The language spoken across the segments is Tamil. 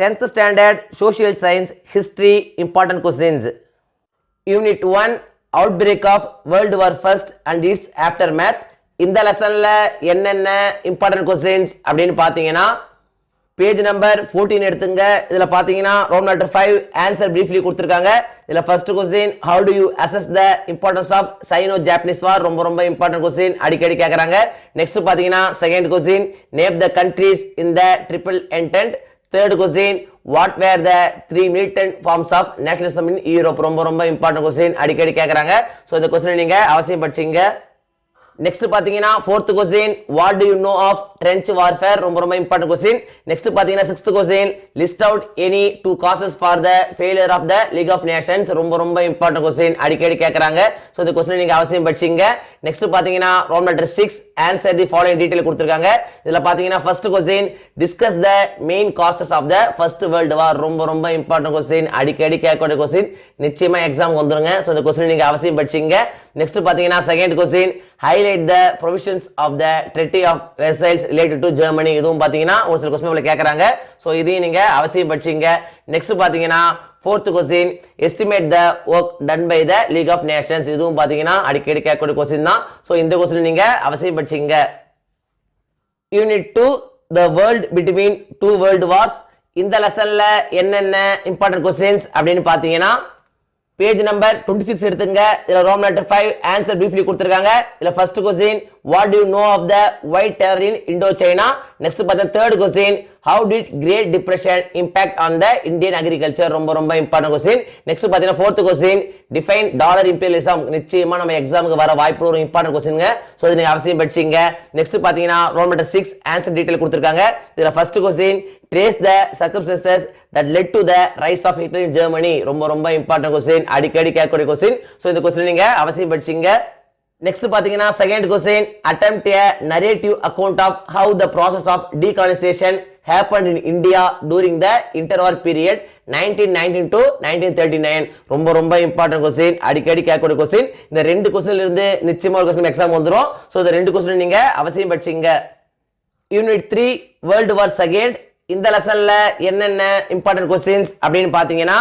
10th standard social science history important questions. Unit 1 outbreak of World War First and its aftermath. இந்த லெசன்ல என்னென்ன இம்பார்ட்டன்ட் கொஸ்டின்ஸ் அப்படின்னு பார்த்தீங்கன்னா பேஜ் நம்பர் 14 எடுத்துங்க. இதுல பாத்தீங்கன்னா ரோம் லெட்டர் 5 ஆன்சர் பிரீஃப்லி கொடுத்திருக்காங்க. இதுல first question how do you assess the importance of Sino Japanese war ரொம்ப ரொம்ப இம்பார்ட்டன்ட் क्वेश्चन அடிக்கடி கேக்குறாங்க. நெக்ஸ்ட் பாத்தீங்கன்னா second question name the countries in the triple entente. third question what were the three militant forms of nationalism in Europe ரொம்ப ரொம்ப இம்பார்ட்டன்ட் क्वेश्चन அடிக்கடி கேக்குறாங்க. சோ இந்த क्वेश्चन நீங்க அவசியம் படிச்சீங்க. நெக்ஸ்ட் பாத்தீங்கன்னா fourth question what do you know of trench warfare ரொம்ப ரொம்ப இம்பார்ட்டன்ட் क्वेश्चन. நெக்ஸ்ட் பாத்தீங்கன்னா sixth question list out any two causes for the failure of the League of Nations ரொம்ப ரொம்ப இம்பார்ட்டன்ட் क्वेश्चन அடிக்கடி கேக்குறாங்க. சோ இந்த क्वेश्चन நீங்க அவசியம் படிச்சீங்க. நெக்ஸ்ட் பாத்தீங்கன்னா roman letter 6 answer the following detail கொடுத்திருக்காங்க. இதுல பாத்தீங்கன்னா first question discuss the main causes of the first world war ரொம்ப ரொம்ப இம்பார்ட்டன்ட் क्वेश्चन அடிக்கடி கேட்கக்கூடிய क्वेश्चन நிச்சயமா எக்ஸாம்க்கு வந்துருங்க. சோ இந்த क्वेश्चन நீங்க அவசியம் படிச்சீங்க. நெக்ஸ்ட் பாத்தீங்கன்னா second question highlight the provisions of the treaty of Versailles related to Germany இதுவும் பாத்தீங்கன்னா ஒரு சில क्वेश्चन உங்களை கேக்குறாங்க. சோ இதையும் நீங்க அவசியம் படிச்சீங்க. நெக்ஸ்ட் பாத்தீங்கன்னா fourth question estimate the work done by the League of Nations இதுவும் பாத்தீங்கன்னா அடிக்கடி கேட்கக்கூடிய क्वेश्चन தான். சோ இந்த क्वेश्चन நீங்க அவசியம் படிச்சீங்க. Unit 2 the world between two world wars இந்த லெசன்ல என்னென்ன இம்பார்ட்டன்ட் क्वेश्चंस அப்படின்னு பாத்தீங்கன்னா பேஜ் நம்பர் 26 எடுத்துங்க. இதுல ரோம் லெட்டர் 5 ஆன்சர் பிரீஃப்லி கொடுத்திருக்காங்க. இதுல first question what do you know of the white terror in Indochina. Next பார்த்தா third question how did great depression impact on the Indian agriculture ரொம்ப ரொம்ப இம்பார்ட்டன்ட் क्वेश्चन. நெக்ஸ்ட் பார்த்தீங்கன்னா fourth question define dollar imperialism நிச்சயமா நம்ம எக்ஸாமுக்கு வர வாய்ப்பு ஒரு இம்பார்ட்டன்ட் क्वेश्चनங்க. சோ இது நீங்க அவசியம் படிச்சீங்க. நெக்ஸ்ட் பார்த்தீங்கன்னா ரோம் லெட்டர் 6 ஆன்சர் டீடைல் கொடுத்திருக்காங்க. இதுல first question trace the circumstances that led to the rise of Hitler in Germany ரொம்ப ரொம்ப இம்பார்ட்டன்ட் क्वेश्चन அடிக்கடி கேட்கக்கூடிய क्वेश्चन. சோ இந்த क्वेश्चन நீங்க அவசியம் படிச்சீங்க. நெக்ஸ்ட் பாத்தீங்கன்னா second question attempt a narrative account of how the process of decolonization happened in India during the interwar period 1919 to 1939 ரொம்ப ரொம்ப இம்பார்ட்டன்ட் क्वेश्चन அடிக்கடி கேட்கக்கூடிய क्वेश्चन. இந்த ரெண்டு क्वेश्चनல இருந்து நிச்சயமா ஒரு क्वेश्चन எக்ஸாம் வந்துரும். சோ இந்த ரெண்டு क्वेश्चन நீங்க அவசியம் படிச்சீங்க. யூனிட் 3 வேர்ல்ட் வார் செகண்ட் இந்த லெசன்ல என்னென்ன இம்பார்ட்டன்ட் क्वेश्चंस அப்படின்னு பாத்தீங்கன்னா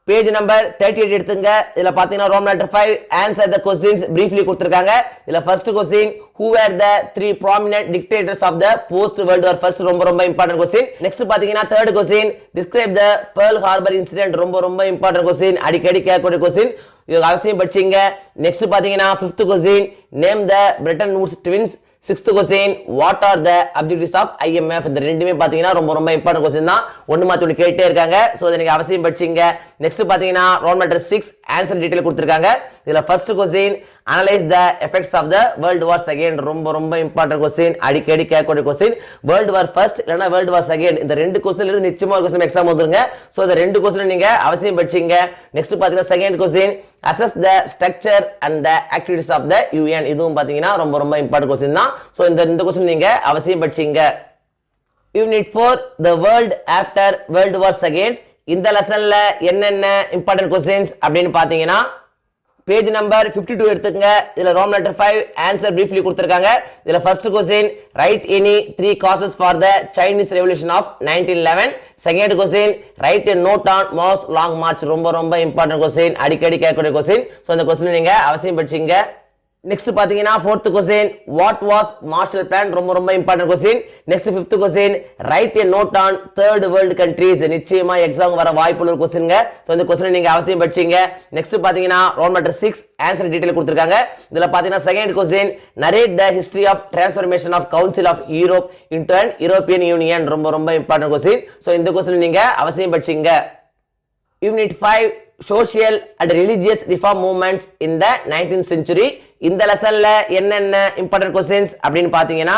பேஜ் நம்பர் 38 எடுத்துங்க. இதுல பாத்தீங்கன்னா roman letter 5 answer the questions briefly கொடுத்திருக்காங்க. இதுல first question who were the three prominent dictators of the post world war first ரொம்ப ரொம்ப இம்பார்ட்டன்ட் क्वेश्चन. நெக்ஸ்ட் பாத்தீங்கன்னா third question describe the Pearl Harbor incident ரொம்ப ரொம்ப இம்பார்ட்டன்ட் क्वेश्चन அடிக்கடி கேட்கக்கூடிய क्वेश्चन இது அவசியம் படிச்சீங்க. நெக்ஸ்ட் பாத்தீங்கன்னா fifth question name the Bretton Woods twins. Sixth question what are the objectives of IMF. இந்த ரெண்டுமே பாத்தீங்கன்னா ரொம்ப ரொம்ப இம்பார்ட்டன்ட் क्वेश्चन தான். ஒன்னு மாத்தி ஒன்னு கேட்டே இருக்காங்க. சோ இத நீங்க அவசியம் படிச்சீங்க. நெக்ஸ்ட் பாத்தீங்கன்னா ரோம் லெட்டர் 6 ஆன்சர் டீடைல் கொடுத்திருக்காங்க. இதுல first question analyze the effects of the world war second ரொம்ப ரொம்ப இம்பார்ட்டன்ட் क्वेश्चन அடிக்கடி கேட்கக்கூடிய क्वेश्चन. வேர்ல்ட் வார் ஃபர்ஸ்ட் இல்லனா வேர்ல்ட் வார் செகண்ட் இந்த ரெண்டு क्वेश्चनல இருந்து நிச்சயமா ஒரு क्वेश्चन எக்ஸாம் வந்துருங்க. சோ இந்த ரெண்டு क्वेश्चन நீங்க அவசியம் படிச்சீங்க. நெக்ஸ்ட் பாத்தீங்கன்னா second question assess the structure and the activities of the UN இதுவும் பாத்தீங்கன்னா ரொம்ப ரொம்ப இம்பார்ட்டன்ட் क्वेश्चन தான். சோ இந்த क्वेश्चन நீங்க அவசியம் படிச்சீங்க. Unit 4 the world after world war second இந்த லெசன்ல என்னென்ன இம்பார்ட்டன்ட் क्वेश्चंस அப்படின்னு பாத்தீங்கன்னா பேஜ் நம்பர் 52 எடுத்துங்க. இதுல ரோம் லெட்டர் 5 ஆன்சர் பிரீஃப்லி கொடுத்திருக்காங்க. இதுல first question write any three causes for the Chinese revolution of 1911. Second question write a note on Mao's long march ரொம்ப ரொம்ப இம்பார்ட்டன்ட் क्वेश्चन அடிக்கடி கேட்கக்கூடிய क्वेश्चन. சோ இந்த क्वेश्चन நீங்க அவசியம் படிச்சீங்க. நெக்ஸ்ட் பாத்தீங்கன்னா fourth question what was Marshall Plan ரொம்ப ரொம்ப important question. Next fifth question write a note on third world countries நிச்சயமா எக்ஸாம் வர வாய்ப்புள்ள ஒரு क्वेश्चनங்க. சோ இந்த क्वेश्चन நீங்க அவசியம் படிச்சீங்க. நெக்ஸ்ட் பாத்தீங்கன்னா ரோம் லெட்டர் 6 ஆன்சர் டீடைல் கொடுத்திருக்காங்க. இதுல பாத்தீங்கன்னா second question narrate the history of transformation of Council of Europe into an European Union ரொம்ப ரொம்ப இம்பார்ட்டன்ட் क्वेश्चन. சோ இந்த क्वेश्चन நீங்க அவசியம் படிச்சீங்க. Unit 5 social and religious reform movements in the 19th century இந்த லெசன்ல என்னென்ன இம்பார்ட்டன்ட் क्वेश्चंस அப்படின்னு பாத்தீங்கன்னா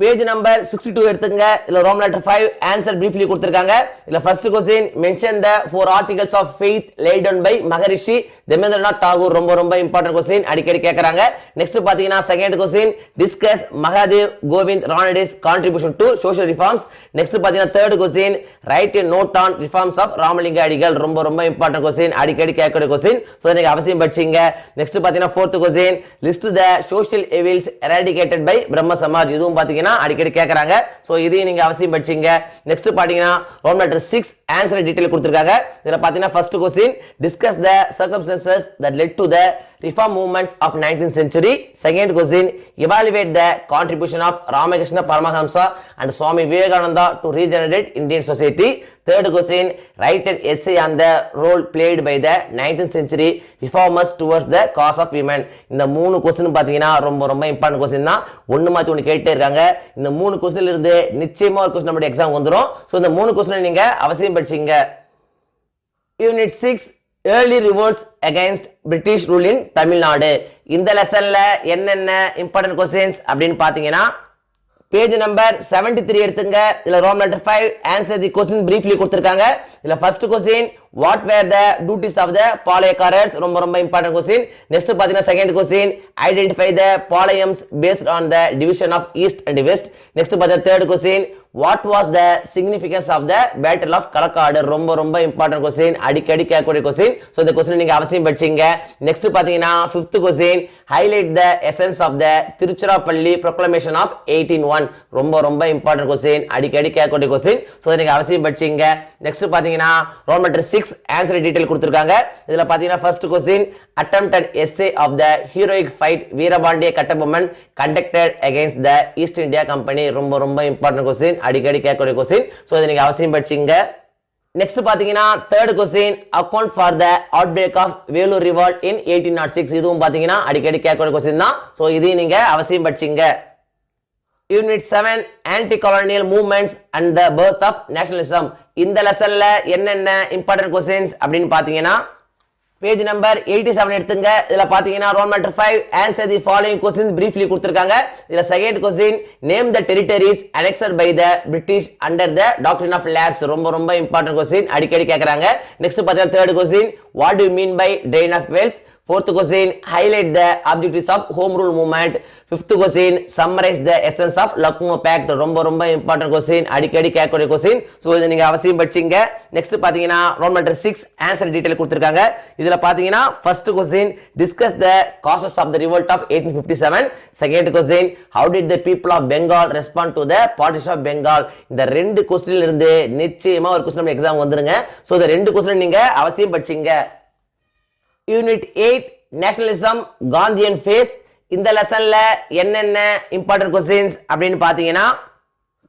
பேஜ் நம்பர் 62 எடுத்துங்க. இதுல ரோம் லெட்டர் 5 ஆன்சர் பிரீஃப்லி கொடுத்திருக்காங்க. இதுல first question mention the four articles of faith laid down by Maharishi Debendranath Tagore ரொம்ப ரொம்ப இம்பார்ட்டன்ட் क्वेश्चन அடிக்கடி கேக்குறாங்க. நெக்ஸ்ட் பாத்தீங்கன்னா second question discuss Mahadev Govind Ranade's contribution to social reforms. Next பாத்தீங்கன்னா third question write a note on reforms of Ramalinga Adigal ரொம்ப ரொம்ப இம்பார்ட்டன்ட் क्वेश्चन அடிக்கடி கேட்கக்கூடிய क्वेश्चन. சோ நீங்க அவசியம் படிச்சீங்க. நெக்ஸ்ட் பாத்தீங்கன்னா fourth question list the social evils eradicated by பிரம்ம சமாஜ் இதுவும் பாத்தீங்கன்னா கொஸ்டின் தான் அடிக்கடி கேட்கறாங்க. ஸோ இதையும் நீங்க அவசியம் படிச்சீங்க. நெக்ஸ்ட் பாத்தீங்கன்னா ரோமன் லெட்டர் 6 ஆன்சர் டீடைல் கொடுத்திருக்காங்க. இதுல பாத்தீங்கன்னா first question discuss the circumstances that led to the reform movements of 19th century. Second question, evaluate the contribution of Ramakrishna Paramahamsa and Swami Vivekananda to regenerate Indian society. Third question, write an essay on the role played by the 19th century reformers towards the cause of women. இந்த மூணு கொஸ்டின் பாத்தீங்கன்னா ரொம்ப ரொம்ப இம்பார்ட்டன்ட் கொஸ்டின் தான். ஒன்னு மாத்தி ஒன்னு கேட்டே இருக்காங்க. இந்த மூணு கொஸ்டின்ல இருந்து நிச்சயமா ஒரு கொஸ்டின் நம்ம எக்ஸாம் வந்துரும். சோ இந்த மூணு கொஸ்டினை நீங்க அவசியம் படிச்சீங்க. Unit 6 early revolts against British rule in Tamil Nadu. இந்த லெசன்ல என்னென்ன இம்பார்ட்டன்ட் கொஸ்டின்ஸ் அப்படின்னு பாத்தீங்கன்னா பேஜ் நம்பர் 73 எடுத்துங்க. இதுல Roman letter 5 answer the question briefly கொடுத்திருக்காங்க. இதுல first question what were the duties of the Palayakkarars, ரொம்ப ரொம்ப இம்பார்ட்டன்ட் கொஸ்டின். நெக்ஸ்ட் பாத்தீங்கன்னா second question identify the palayams based on the division of east and west. Next பாத்தீங்கன்னா third question what was the significance of the battle of Kalakkad, ரொம்ப ரொம்ப இம்பார்ட்டன்ட் கொஸ்டின், அடிக்கடி கேட்கக்கூடிய கொஸ்டின். ஸோ இந்த கொஸ்டின் நீங்க அவசியம் படிச்சீங்க. நெக்ஸ்ட் பாத்தீங்கன்னா fifth question highlight the essence of the Tiruchirappalli proclamation of 1801, ரொம்ப ரொம்ப இம்பார்ட்டன்ட் கொஸ்டின், அடிக்கடி கேட்கக்கூடிய கொஸ்டின். ஸோ நீங்க அவசியம் படிச்சீங்க. நெக்ஸ்ட் பாத்தீங்கன்னா ரோமன் லெட்டர் 6 ஆன்சர் டீடைல் கொடுத்திருக்காங்க. இதுல பாத்தீங்கன்னா first question attempted essay of the heroic fight Veerapandiya Kattabomman conducted against the East India Company, ரொம்ப ரொம்ப இம்பார்ட்டன்ட் கொஸ்டின், அடிக்கடி கேட்கக்கூடிய கொஸ்டின். சோ இதை நீங்க அவசியம் படிச்சீங்க. நெக்ஸ்ட் பாத்தீங்கன்னா third question account for the outbreak of Vellore revolt in 1806, இதுவும் பாத்தீங்கன்னா அடிக்கடி கேட்கக்கூடிய கொஸ்டின் தான். சோ இதையும் நீங்க அவசியம் படிச்சீங்க. Unit 7 anti colonial movements and the birth of nationalism. இந்த லெசன்ல என்னென்ன இம்பார்ட்டன்ட் கொஸ்டின்ஸ் அப்படின்னு பாத்தீங்கன்னா பேஜ் நம்பர் 87 எடுத்துங்க. இதுல பாத்தீங்கன்னா Roman letter 5 answer the following questions briefly கொடுத்திருக்காங்க. இதுல second question name the territories annexed by the British under the doctrine of lapse, ரொம்ப ரொம்ப இம்பார்ட்டன்ட் क्वेश्चन, அடிக்கடி கேக்குறாங்க. நெக்ஸ்ட் பாத்தீங்கன்னா third question what do you mean by drain of wealth. Fourth question highlight the objectives of home rule movement. Fifth question summarize the essence of Lucknow pact, ரொம்ப ரொம்ப இம்பார்ட்டன்ட் क्वेश्चन, அடிக்கடி கேட்கக்கூடிய क्वेश्चन. சோ இத நீங்க அவசியம் படிச்சீங்க. நெக்ஸ்ட் பாத்தீங்கன்னா ரோமன் லெட்டர் 6 ஆன்சர் டீடைல் கொடுத்திருக்காங்க. இதுல பாத்தீங்கன்னா first question discuss the causes of the revolt of 1857. Second question how did the people of Bengal respond to the partition of Bengal. இந்த ரெண்டு क्वेश्चनல இருந்து நிச்சயமா ஒரு क्वेश्चन நம்ம எக்ஸாம் வந்துருங்க. சோ இந்த ரெண்டு क्वेश्चन நீங்க அவசியம் படிச்சீங்க. Unit 8 nationalism Gandhian phase. இந்த லெசன்ல என்னென்ன இம்பார்ட்டன்ட் क्वेश्चंस அப்படின்னு பாத்தீங்கன்னா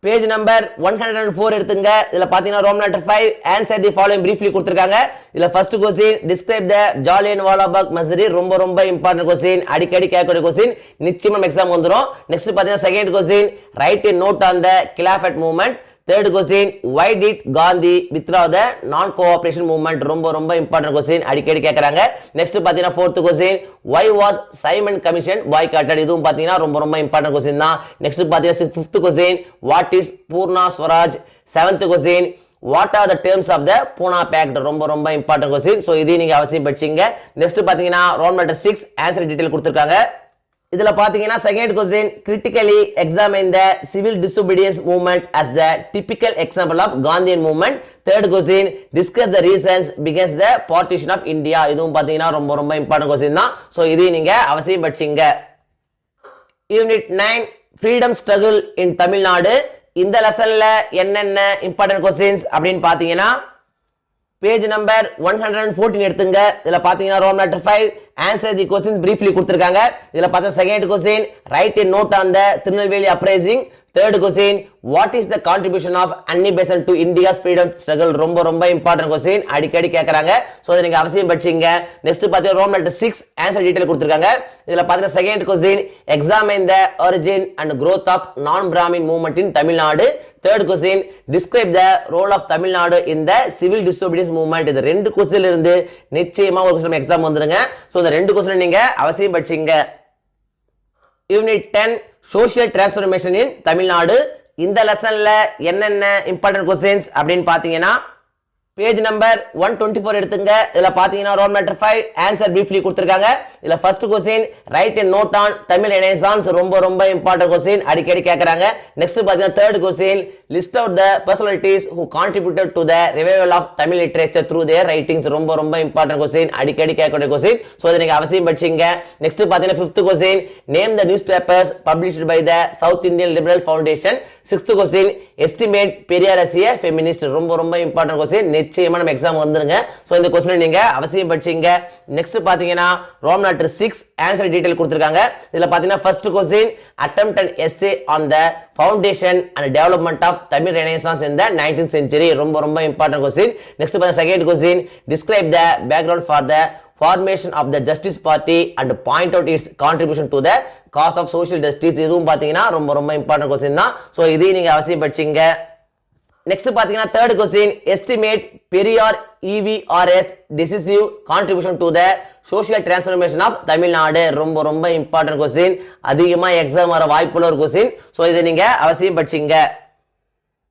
பேஜ் நம்பர் 104 எடுத்துங்க. இதுல பாத்தீங்கன்னா Roman letter 5 answer the following briefly கொடுத்திருக்காங்க. இதுல first question describe the Jallianwala Bagh massacre, ரொம்ப ரொம்ப இம்பார்ட்டன்ட் क्वेश्चन, அடிக்கடி கேட்கக்கூடிய क्वेश्चन, நிச்சயமா எக்ஸாம் வந்துரும். நெக்ஸ்ட் பாத்தீங்கன்னா second question right a note on the Khilafat movement. Third question why did Gandhi withdraw the non cooperation movement, ரொம்ப ரொம்ப இம்பார்ட்டன்ட் क्वेश्चन, அடிக்கடி கேக்குறாங்க. நெக்ஸ்ட் பாத்தீங்கன்னா fourth question why was Simon commission boycotted, இதுவும் பாத்தீங்கன்னா ரொம்ப ரொம்ப இம்பார்ட்டன்ட் क्वेश्चन தான். நெக்ஸ்ட் பாத்தீங்கன்னா fifth question what is Purna Swaraj. Seventh question what are the terms of the Pune pact, ரொம்ப ரொம்ப இம்பார்ட்டன்ட் क्वेश्चन. சோ இதையும் நீங்க அவசியம் படிச்சீங்க. நெக்ஸ்ட் பாத்தீங்கன்னா ரோமன் லெட்டர் 6 ஆன்சர் டீடைல் கொடுத்திருக்காங்க. இதுல பாத்தீங்கன்னா second question critically examine the civil disobedience movement as the typical example of Gandhian movement. Third question discuss the reasons against the partition of India, இதுவும் பாத்தீங்கன்னா ரொம்ப ரொம்ப இம்பார்ட்டன்ட் क्वेश्चन தான். சோ இதையும் நீங்க அவசியம் படிச்சீங்க. Unit 9 freedom struggle in Tamil Nadu. இந்த லெசன்ல என்னென்ன இம்பார்ட்டன்ட் क्वेश्चंस அப்படின்னு பாத்தீங்கன்னா பேஜ் நம்பர் 114 எடுத்துங்க. இதுல பாத்தீங்கன்னா Roman letter 5 answer the questions briefly கொடுத்திருக்காங்க. இதுல பார்த்தா second question right a note on the Tirunelveli uprising. Third question what is the contribution of Annie Besant to India's freedom struggle, ரொம்ப ரொம்ப இம்பார்ட்டன்ட் क्वेश्चन, அடிக்கடி கேக்குறாங்க. சோ இத நீங்க அவசியம் படிச்சீங்க. நெக்ஸ்ட் பாத்தீங்கன்னா ரோமன் லெட்டர் 6 ஆன்சர் டீடைல் கொடுத்திருக்காங்க. இதுல பாத்தீங்கன்னா second question examine the origin and growth of non-Brahmin movement in Tamil Nadu. Third question describe the role of Tamil Nadu in the civil disobedience movement. இது ரெண்டு क्वेश्चनல இருந்து நிச்சயமா ஒரு क्वेश्चन எக்ஸாம் வந்துருங்க. சோ இந்த ரெண்டு क्वेश्चन நீங்க அவசியம் படிச்சீங்க. யூனிட் 10 சோஷியல் டிரான்ஸ்ஃபர்மேஷன் இன் தமிழ்நாடு. இந்த லெசன்ல என்னென்ன இம்பார்ட்டன்ட் क्वेश्चंस அப்படின்னு பாத்தீங்கன்னா பேஜ் நம்பர் 124 எடுத்துங்க. இதுல பாத்தீங்கன்னா ரோல் மேட்டர் 5 ஆன்சர் briefly கொடுத்திருக்காங்க. இதுல first question right a note on Tamil Renaissance ரொம்ப இம்பார்ட்டன்ட் क्वेश्चन அடிக்கடி கேக்குறாங்க. நெக்ஸ்ட் பாத்தீங்கன்னா third question list out the personalities who contributed to the revival of Tamil literature through their writings ரொம்ப இம்பார்ட்டன்ட் क्वेश्चन அடிக்கடி கேட்கக்கூடிய क्वेश्चन. சோ இத நீங்க அவசியம் படிச்சீங்க. நெக்ஸ்ட் பாத்தீங்கன்னா fifth question name the newspapers published by the South Indian Liberal Foundation. Sixth question estimate Periyar as a feminist ரொம்ப இம்பார்ட்டன்ட் क्वेश्चन. நிச்சயமா நம்ம எக்ஸாம் வந்துருங்க. சோ இந்த क्वेश्चन நீங்க அவசியம் படிச்சீங்க. நெக்ஸ்ட் பாத்தீங்கன்னா ரோம் நாட்டர் 6 ஆன்சர் டீடைல் கொடுத்திருக்காங்க. இதுல பாத்தீங்கன்னா first question attempt an essay on the foundation and development of Tamil Renaissance in the 19th century ரொம்ப இம்பார்ட்டன்ட் क्वेश्चन. நெக்ஸ்ட் பாத்தீங்கன்னா second question describe the background for the formation of the Justice Party and point out its contribution to the cause of social justice. இதுவும் பாத்தீங்கன்னா ரொம்ப இம்பார்ட்டன்ட் क्वेश्चन தான். சோ இதையும் நீங்க அவசியம் படிச்சீங்க. நெக்ஸ்ட் பாத்தீங்கன்னா third question estimate Periyar EVRS decisive contribution to the social transformation of Tamil Nadu ரொம்ப இம்பார்ட்டன்ட் क्वेश्चन. அதிகமா எக்ஸாம் வர வாய்ப்புள்ள ஒரு क्वेश्चन. சோ இதை நீங்க அவசியம் படிச்சீங்க.